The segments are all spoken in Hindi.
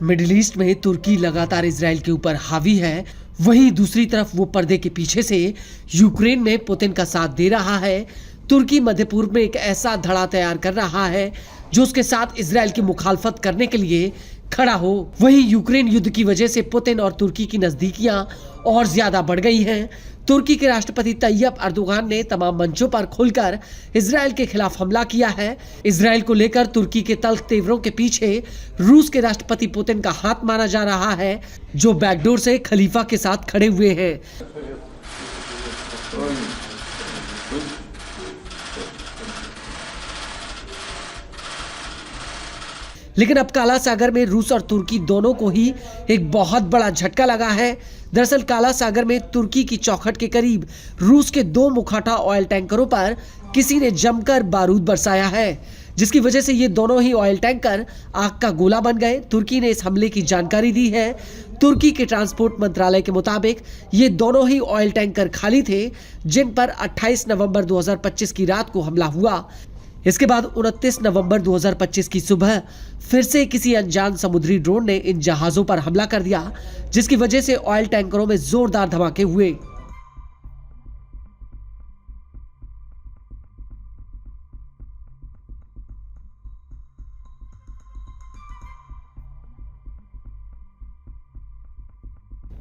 मिडिल ईस्ट में तुर्की लगातार इजराइल के ऊपर हावी है, वहीं दूसरी तरफ वो पर्दे के पीछे से यूक्रेन में पुतिन का साथ दे रहा है। तुर्की मध्य पूर्व में एक ऐसा धड़ा तैयार कर रहा है जो उसके साथ इजराइल की मुखालफत करने के लिए खड़ा हो। वहीं यूक्रेन युद्ध की वजह से पुतिन और तुर्की की नजदीकियां और ज्यादा बढ़ गई हैं। तुर्की के राष्ट्रपति तैयब अर्दोगान ने तमाम मंचों पर खुलकर इजराइल के खिलाफ हमला किया है। इजराइल को लेकर तुर्की के तल्ख तेवरों के पीछे रूस के राष्ट्रपति पुतिन का हाथ माना जा रहा है, जो बैकडोर से खलीफा के साथ खड़े हुए हैं। लेकिन अब काला सागर में रूस और तुर्की दोनों को ही एक बहुत बड़ा झटका लगा है। दरअसल काला सागर में तुर्की की चौखट के करीब रूस के 2 मुखौटा ऑयल टैंकरों पर किसी ने जमकर बारूद बरसाया है, जिसकी वजह से ये दोनों ही ऑयल टैंकर आग का गोला बन गए। तुर्की ने इस हमले की जानकारी दी है। तुर्की के ट्रांसपोर्ट मंत्रालय के मुताबिक ये दोनों ही ऑयल टैंकर खाली थे, जिन पर 28 नवंबर 2025 की रात को हमला हुआ। इसके बाद 29 नवंबर 2025 की सुबह फिर से किसी अनजान समुद्री ड्रोन ने इन जहाजों पर हमला कर दिया, जिसकी वजह से ऑयल टैंकरों में जोरदार धमाके हुए।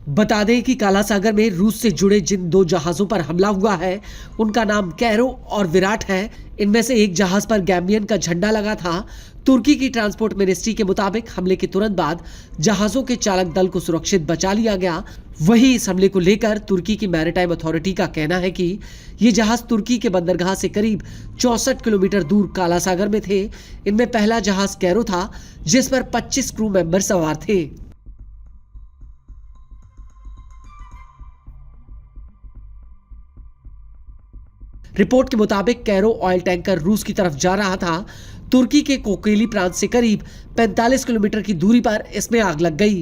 बता दें कि काला सागर में रूस से जुड़े जिन 2 जहाजों पर हमला हुआ है, उनका नाम कैरो और विराट है। इनमें से एक जहाज पर गैम्बियन का झंडा लगा था। तुर्की की ट्रांसपोर्ट मिनिस्ट्री के मुताबिक हमले के तुरंत बाद जहाजों के चालक दल को सुरक्षित बचा लिया गया। वहीं इस हमले को लेकर तुर्की की मैरीटाइम अथॉरिटी का कहना है कि ये जहाज तुर्की के बंदरगाह से करीब 64 किलोमीटर दूर काला सागर में थे। इनमें पहला जहाज कैरो था, जिस पर 25 क्रू मेंबर सवार थे। रिपोर्ट के मुताबिक कैरो ऑयल टैंकर रूस की तरफ जा रहा था। तुर्की के कोकेली प्रांत से करीब 45 किलोमीटर की दूरी पर इसमें आग लग गई।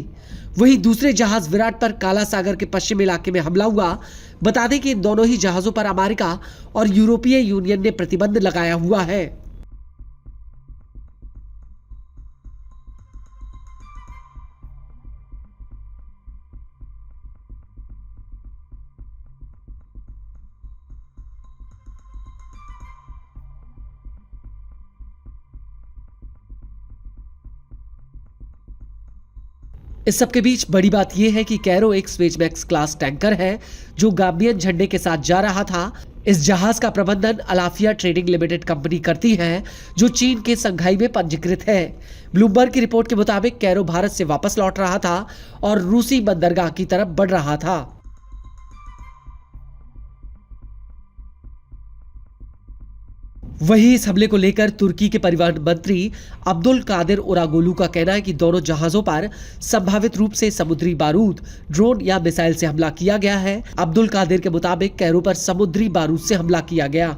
वहीं दूसरे जहाज विराट पर काला सागर के पश्चिम इलाके में हमला हुआ। बता दें कि इन दोनों ही जहाजों पर अमेरिका और यूरोपीय यूनियन ने प्रतिबंध लगाया हुआ है। इस सब के बीच बड़ी बात यह है कि कैरो एक स्वेजमैक्स क्लास टैंकर है, जो गाम्बियन झंडे के साथ जा रहा था। इस जहाज का प्रबंधन अलाफिया ट्रेडिंग लिमिटेड कंपनी करती है, जो चीन के संघाई में पंजीकृत है। ब्लूमबर्ग की रिपोर्ट के मुताबिक कैरो भारत से वापस लौट रहा था और रूसी बंदरगाह की तरफ बढ़ रहा था। वहीं इस हमले को लेकर तुर्की के परिवहन मंत्री अब्दुल कादिर ओरागोलू का कहना है कि दोनों जहाजों पर संभावित रूप से समुद्री बारूद, ड्रोन या मिसाइल से हमला किया गया है। अब्दुल कादिर के मुताबिक कैरो पर समुद्री बारूद से हमला किया गया।